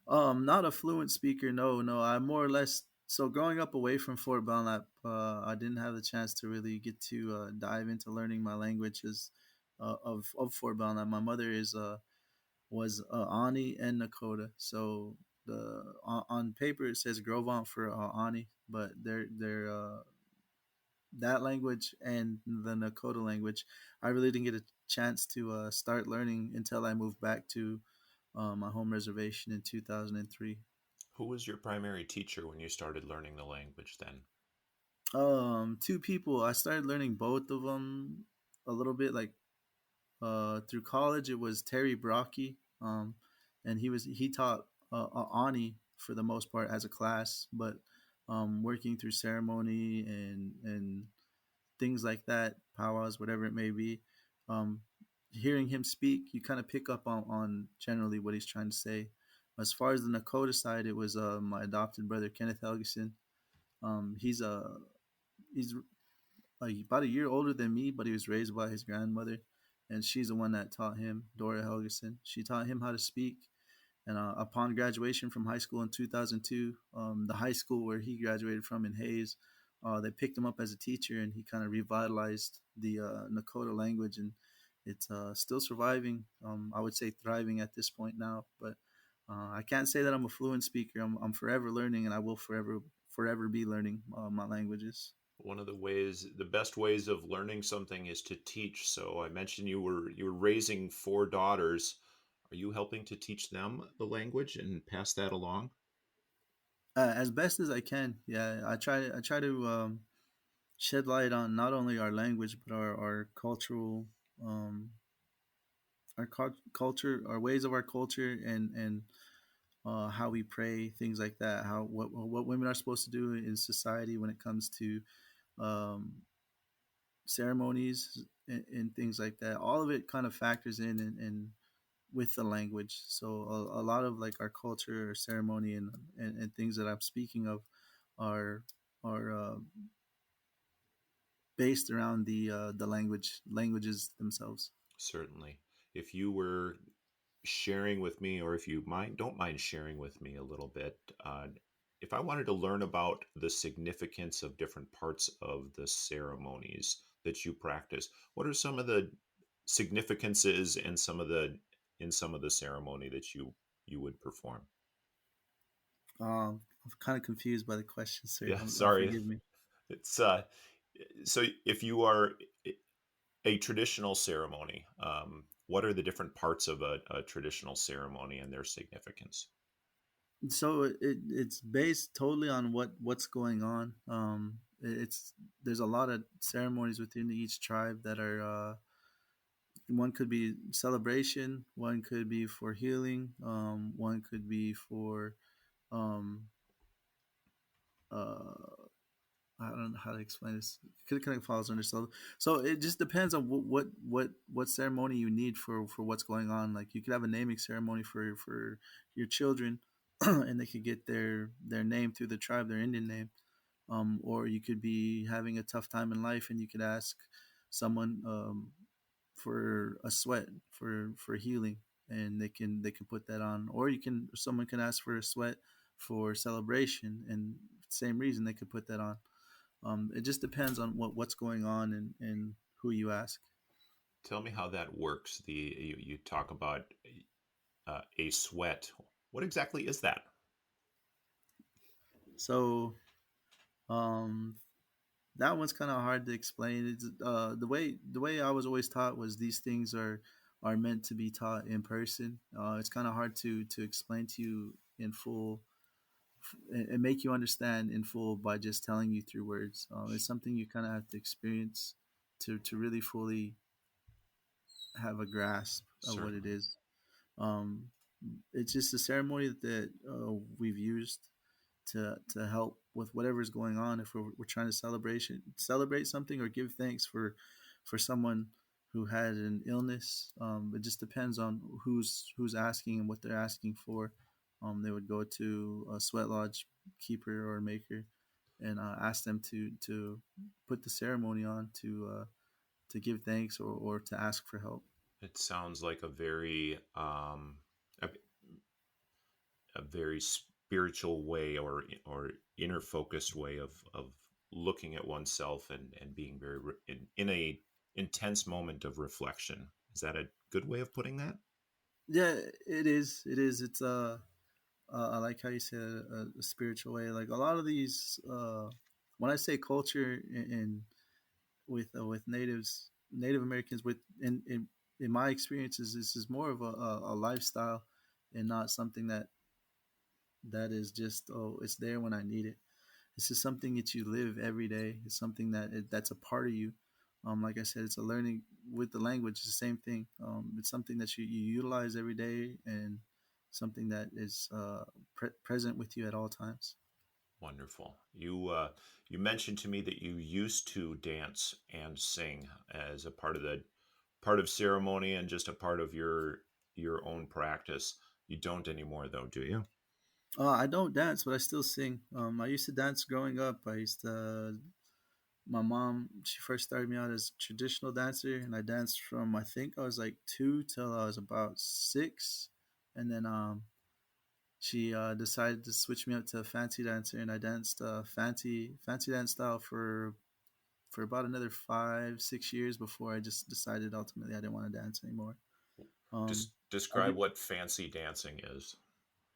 Not a fluent speaker. No, no. I more or less. So growing up away from Fort Belknap, I didn't have the chance to really get to dive into learning my languages of Fort Belknap. My mother is was Ani and Nakota. So the on paper it says Grovant for Ani, but they're that language and the Nakota language, I really didn't get a chance to start learning until I moved back to my home reservation in 2003. Who was your primary teacher when you started learning the language then? Two people. I started learning both of them a little bit. Like through college, it was Terry Brocky, and he taught Ani for the most part as a class, but working through ceremony and things like that, powwows, whatever it may be. Um, Hearing him speak, you kind of pick up on generally what he's trying to say. As far as the Nakota side, it was my adopted brother Kenneth Helgeson. He's he's like about a year older than me, but he was raised by his grandmother, and she's the one that taught him, Dora Helgeson. She taught him how to speak, and upon graduation from high school in 2002, the high school where he graduated from in Hayes, they picked him up as a teacher, and he kind of revitalized the Nakota language. And it's still surviving. I would say thriving at this point now, but I can't say that I'm a fluent speaker. I'm forever learning, and I will forever be learning my languages. One of the best ways of learning something is to teach. So I mentioned you were raising four daughters. Are you helping to teach them the language and pass that along? As best as I can. Yeah, I try to shed light on not only our language but our cultural um, culture, our ways of our culture, and how we pray, things like that. How what women are supposed to do in society when it comes to um, ceremonies and things like that. All of it kind of factors in and with the language. So a lot of like our culture or ceremony and things that I'm speaking of are are based around the languages themselves. Certainly. If you were sharing with me, or if you don't mind sharing with me a little bit, if I wanted to learn about the significance of different parts of the ceremonies that you practice, what are some of the significances and some of the in some of the ceremony that you would perform? I'm kind of confused by the question, sir. Yeah, sorry. Forgive me. It's so if you are a traditional ceremony, what are the different parts of a traditional ceremony and their significance? So it's based totally on what's going on. It's There's a lot of ceremonies within each tribe that are one could be celebration, one could be for healing, one could be for um, uh, I don't know how to explain this. It kind of falls under so it just depends on what ceremony you need for what's going on. Like you could have a naming ceremony for your children, and they could get their name through the tribe, their Indian name. Or you could be having a tough time in life, and you could ask someone for a sweat for healing, and they can put that on. Or someone can ask for a sweat for celebration, and same reason they could put that on. It just depends on what's going on and who you ask. Tell me how that works. You talk about a sweat. What exactly is that? So um, that one's kind of hard to explain. It's the way I was always taught was these things are meant to be taught in person. It's kind of hard to explain to you in full and make you understand in full by just telling you through words. It's something you kind of have to experience to really fully have a grasp of what it Certainly. is. Um, it's just a ceremony that we've used to help with whatever's going on. If we're trying to celebrate something or give thanks for someone who had an illness, it just depends on who's asking and what they're asking for. They would go to a sweat lodge keeper or maker and ask them to put the ceremony on to give thanks or to ask for help. It sounds like a very spiritual way or inner focused way of looking at oneself and being in a intense moment of reflection. Is that a good way of putting that? Yeah, it is. It is. It's I like how you said a spiritual way. Like a lot of these, when I say culture in with Native Americans, in my experiences, this is more of a lifestyle and not something that is just, oh, it's there when I need it. This is something that you live every day. It's something that's a part of you. Like I said, it's a learning with the language. It's the same thing. It's something that you utilize every day and something that is present with you at all times. Wonderful. You mentioned to me that you used to dance and sing as a part of ceremony and just a part of your own practice. You don't anymore, though, do you? I don't dance, but I still sing. I used to dance growing up. My mom, she first started me out as a traditional dancer, and I danced from I think I was like 2 till I was about 6, and then she decided to switch me up to a fancy dancer, and I danced fancy dance style for for about another 5 6 years before I just decided ultimately I didn't want to dance anymore. Um, I'll Describe be what fancy dancing is.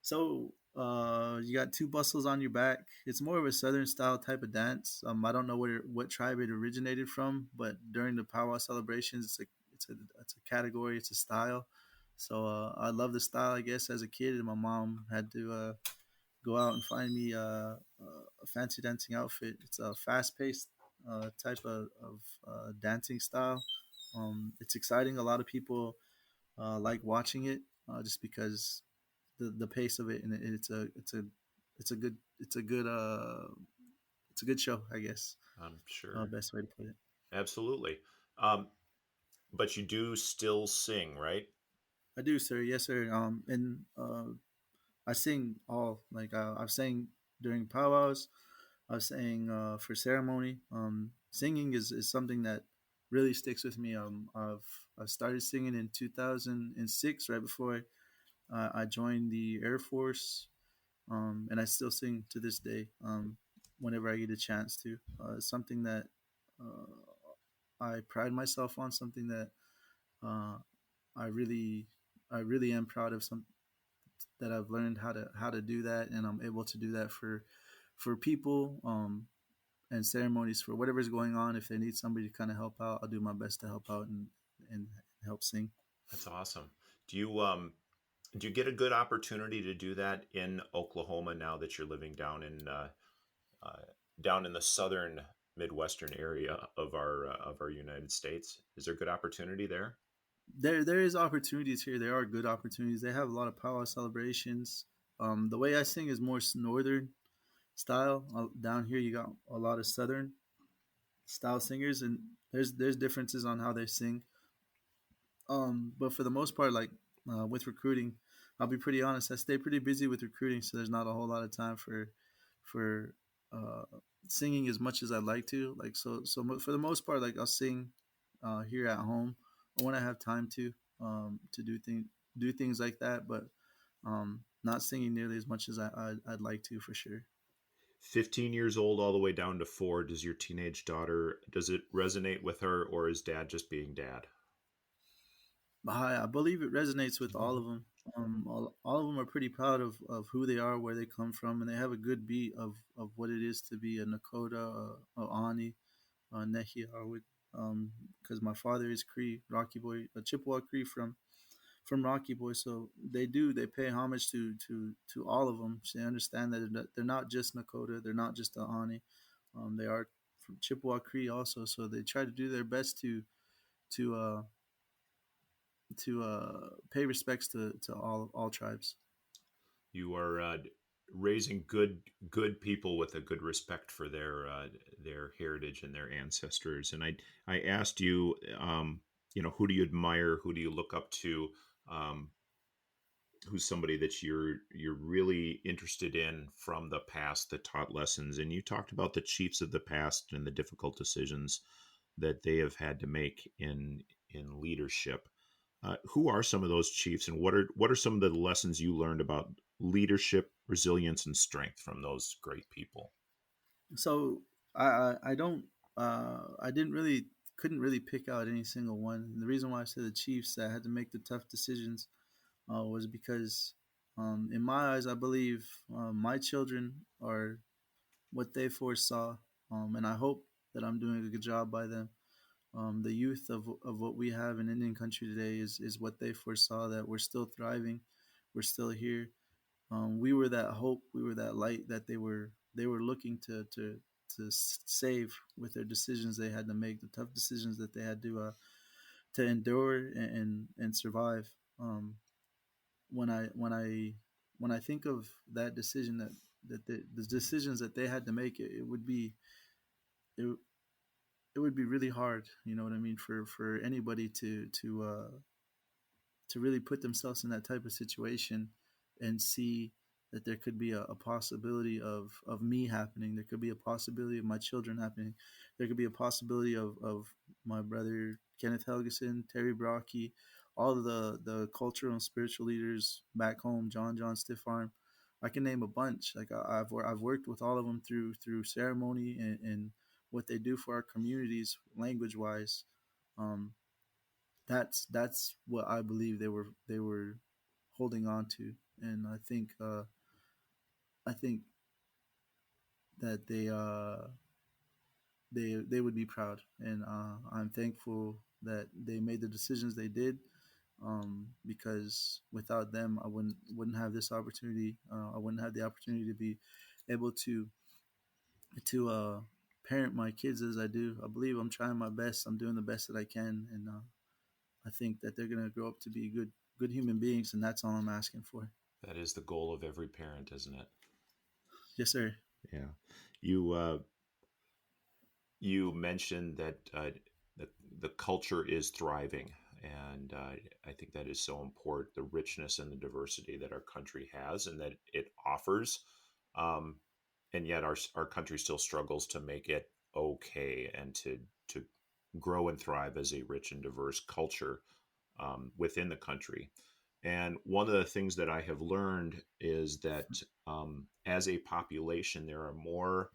so you got two bustles on your back. It's more of a southern style type of dance. I don't know what tribe it originated from, but during the powwow celebrations, it's a category, it's a style. So I love the style, I guess, as a kid, and my mom had to go out and find me a fancy dancing outfit. It's a fast paced type of dancing style. It's exciting. A lot of people like watching it just because the pace of it, and it's a good it's a good show, I guess. I'm sure. Best way to put it. Absolutely. Um, but you do still sing, right? I do, sir. Yes, sir. And I sing all like I've sang during powwows. I've sang for ceremony. Singing is something that really sticks with me. I started singing in 2006, right before I joined the Air Force, and I still sing to this day whenever I get a chance to. It's something that I pride myself on. Something that uh, I really I really am proud of. Some that I've learned how to do that, and I'm able to do that for people and ceremonies for whatever's going on. If they need somebody to kind of help out, I'll do my best to help out and help sing. That's awesome. Do you do you get a good opportunity to do that in Oklahoma now that you're living uh, down in the southern Midwestern area of our United States? Is there good opportunity there? There is opportunities here. There are good opportunities. They have a lot of powwow celebrations. The way I sing is more northern style. Down here, you got a lot of southern style singers, and there's differences on how they sing. But for the most part, like with recruiting, I'll be pretty honest. I stay pretty busy with recruiting, so there's not a whole lot of time for uh, singing as much as I'd like to. Like for the most part, like I'll sing here at home or when I have time to do things like that. But not singing nearly as much as I'd like to for sure. 15 years old all the way down to 4, does your teenage daughter, does it resonate with her, or is dad just being dad? I believe it resonates with all of them. All of them are pretty proud of who they are, where they come from, and they have a good beat of what it is to be a Nakota, a Ani, a Nehi Harwood. Because my father is Cree, Rocky Boy, a Chippewa Cree from Rocky Boy, so they pay homage to all of them. So they understand that they're not just Nakota, they're not just the Ani, they are from Chippewa Cree also. So they try to do their best to uh, to pay respects to all tribes. You are raising good people with a good respect for their heritage and their ancestors. And I asked you, you know, who do you admire? Who do you look up to? Um, who's somebody that you're really interested in from the past that taught lessons? And you talked about the chiefs of the past and the difficult decisions that they have had to make in leadership. Who are some of those chiefs, and what are some of the lessons you learned about leadership, resilience, and strength from those great people? So I don't I didn't really couldn't really pick out any single one. And the reason why I said the Chiefs that had to make the tough decisions was because in my eyes I believe my children are what they foresaw, and I hope that I'm doing a good job by them. The youth of what we have in Indian country today is what they foresaw, that we're still thriving, we're still here. We were that hope, we were that light that they were looking to save with their decisions they had to make, the tough decisions that they had to endure and survive. When I think of that decision that the decisions that they had to make, it, it would be really hard. You know what I mean, for anybody to really put themselves in that type of situation and see that there could be a possibility of me happening. There could be a possibility of my children happening. There could be a possibility of my brother Kenneth Helgeson, Terry Brocky, all of the cultural and spiritual leaders back home, John Stiffarm. I can name a bunch. Like I've worked with all of them through ceremony and what they do for our communities, language wise. Um, that's what I believe they were holding on to, and I think that they would be proud, and I'm thankful that they made the decisions they did, because without them, I wouldn't have this opportunity. I wouldn't have the opportunity to be able to parent my kids as I do. I believe I'm trying my best. I'm doing the best that I can, and I think that they're gonna grow up to be good human beings, and that's all I'm asking for. That is the goal of every parent, isn't it? Yes, sir. Yeah. You you mentioned that the culture is thriving, and I think that is so important. The richness and the diversity that our country has, and that it offers, um, and yet our country still struggles to make it okay and to grow and thrive as a rich and diverse culture within the country. And one of the things that I have learned is that as a population, there are more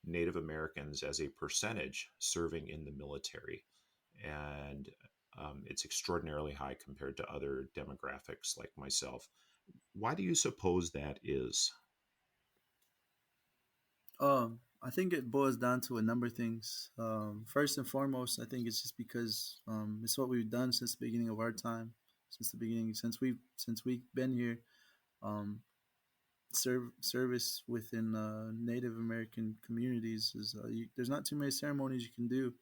Native Americans as a percentage serving in the military. And it's extraordinarily high compared to other demographics like myself. Why do you suppose that is? I think it boils down to a number of things. First and foremost, I think it's just because it's what we've done since the beginning of our time, since the beginning, since we've been here. Um, service within Native American communities is there's not too many ceremonies you can do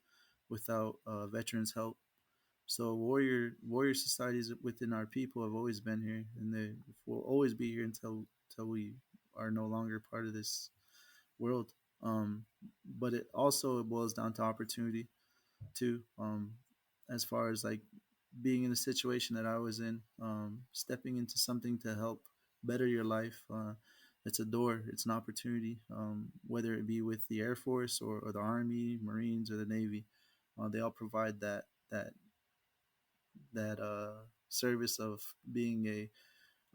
without veterans' help. So warrior societies within our people have always been here, and they will always be here until we are no longer part of this world. Um, but it also boils down to opportunity too. As far as like being in the situation that I was in, stepping into something to help better your life. It's a door. It's an opportunity. Whether it be with the Air Force or the Army, Marines, or the Navy, they all provide that service of being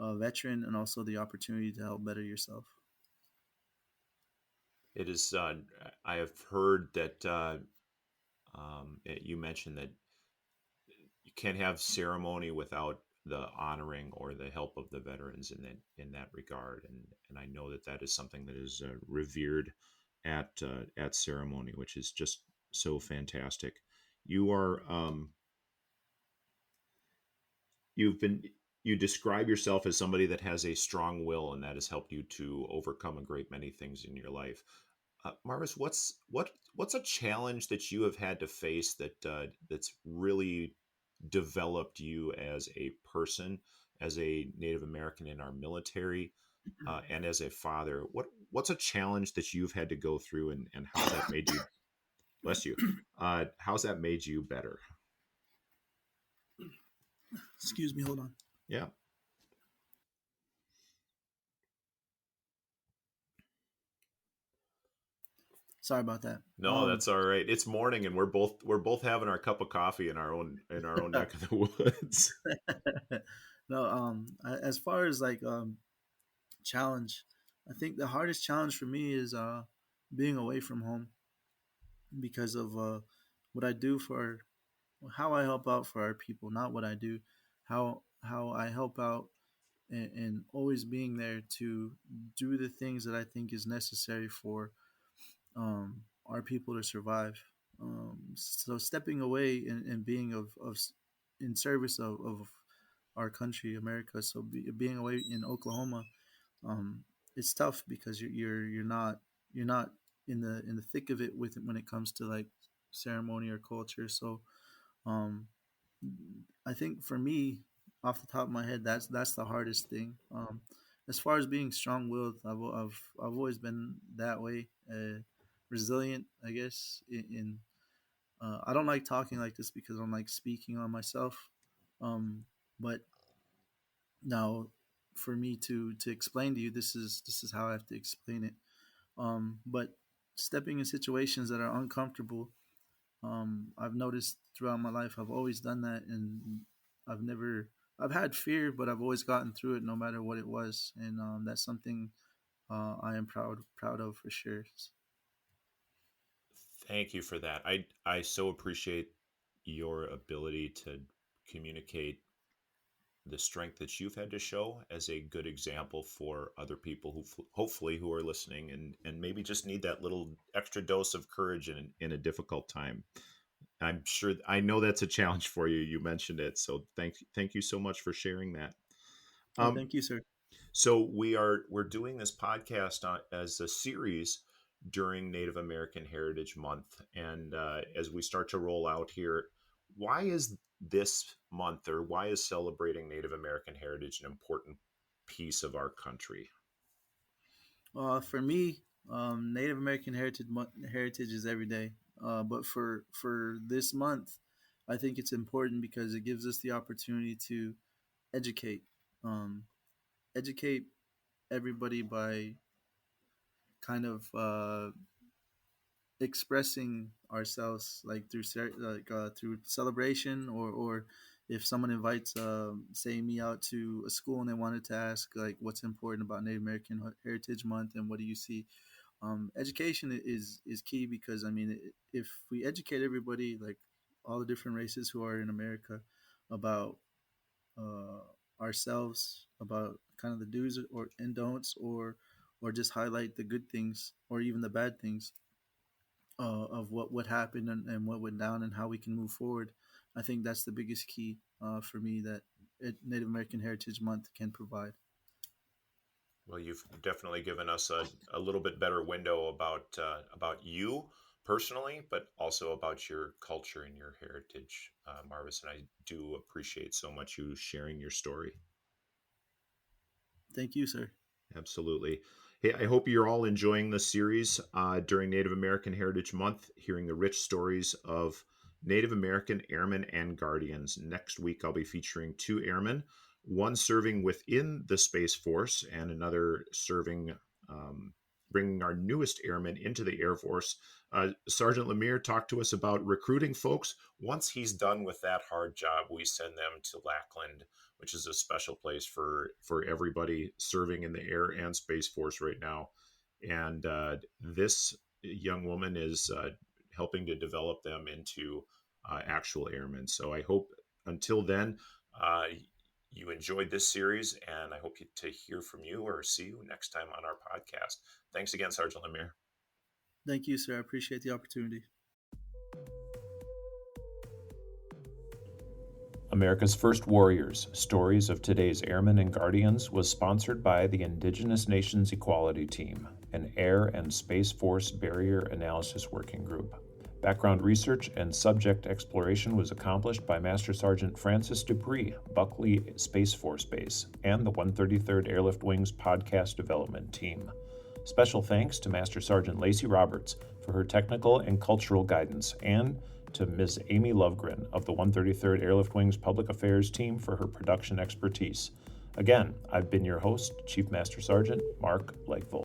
a veteran, and also the opportunity to help better yourself. It is, I have heard that you mentioned that you can't have ceremony without the honoring or the help of the veterans in that regard, and I know that that is something that is revered at ceremony, which is just so fantastic. You are you've been you describe yourself as somebody that has a strong will, and that has helped you to overcome a great many things in your life. Marvis, what's a challenge that you have had to face that's really developed you as a person, as a Native American in our military, and as a father? What's a challenge that you've had to go through, and how's that made you? Bless you. How's that made you better? Excuse me, hold on. Yeah. Sorry about that. No, that's all right. It's morning, and we're both having our cup of coffee in our own neck of the woods. No, as far as like challenge, I think the hardest challenge for me is being away from home because of what I do for how I help out for our people, not what I do, how I help out, and always being there to do the things that I think is necessary for our people to survive. So stepping away and being of in service of our country, America. So being away in Oklahoma, it's tough because you're not in the thick of it with when it comes to like ceremony or culture. So um, I think for me, off the top of my head, that's the hardest thing. As far as being strong-willed, I've always been that way, resilient, I guess. I don't like talking like this because I'm like speaking on myself, um, but now for me to explain to you, this is how I have to explain it. But stepping in situations that are uncomfortable, I've noticed throughout my life, I've always done that, and I've never, I've had fear, but I've always gotten through it, no matter what it was, and that's something I am proud of for sure. Thank you for that. I so appreciate your ability to communicate the strength that you've had to show as a good example for other people who hopefully who are listening and maybe just need that little extra dose of courage in a difficult time. I'm sure I know that's a challenge for you. You mentioned it, so thank you so much for sharing that. Oh, Um, thank you, sir. so we're doing this podcast as a series during Native American Heritage Month, and as we start to roll out here, why is this month or why is celebrating Native American heritage an important piece of our country? For me, Native American heritage is every day. But for this month, I think it's important because it gives us the opportunity to educate, um, educate everybody by kind of expressing ourselves like through celebration, or if someone invites say me out to a school and they wanted to ask like what's important about Native American Heritage Month and what do you see. Education is key because I mean if we educate everybody, like all the different races who are in America, about uh, ourselves, about kind of the do's or and don'ts, or just highlight the good things or even the bad things of what happened and what went down and how we can move forward. I think that's the biggest key for me that Native American Heritage Month can provide. Well, you've definitely given us a little bit better window about you personally, but also about your culture and your heritage, Marvis. And I do appreciate so much you sharing your story. Thank you, sir. Absolutely. Hey, I hope you're all enjoying this series during Native American Heritage Month, hearing the rich stories of Native American airmen and guardians. Next week, I'll be featuring two airmen, one serving within the Space Force and another serving, um, bringing our newest airman into the Air Force. Sergeant Lamere talked to us about recruiting folks. Once he's done with that hard job, we send them to Lackland, which is a special place for everybody serving in the Air and Space Force right now. And this young woman is helping to develop them into actual airmen. So I hope until then uh, you enjoyed this series, and I hope to hear from you or see you next time on our podcast. Thanks again, Sergeant Lemire. Thank you, sir. I appreciate the opportunity. America's First Warriors, Stories of Today's Airmen and Guardians was sponsored by the Indigenous Nations Equality Team, an Air and Space Force Barrier Analysis Working Group. Background research and subject exploration was accomplished by Master Sergeant Francis Dupree, Buckley Space Force Base, and the 133rd Airlift Wing's podcast development team. Special thanks to Master Sergeant Lacey Roberts for her technical and cultural guidance, and to Ms. Amy Lovegren of the 133rd Airlift Wing's Public Affairs team for her production expertise. Again, I've been your host, Chief Master Sergeant Mark Legvold.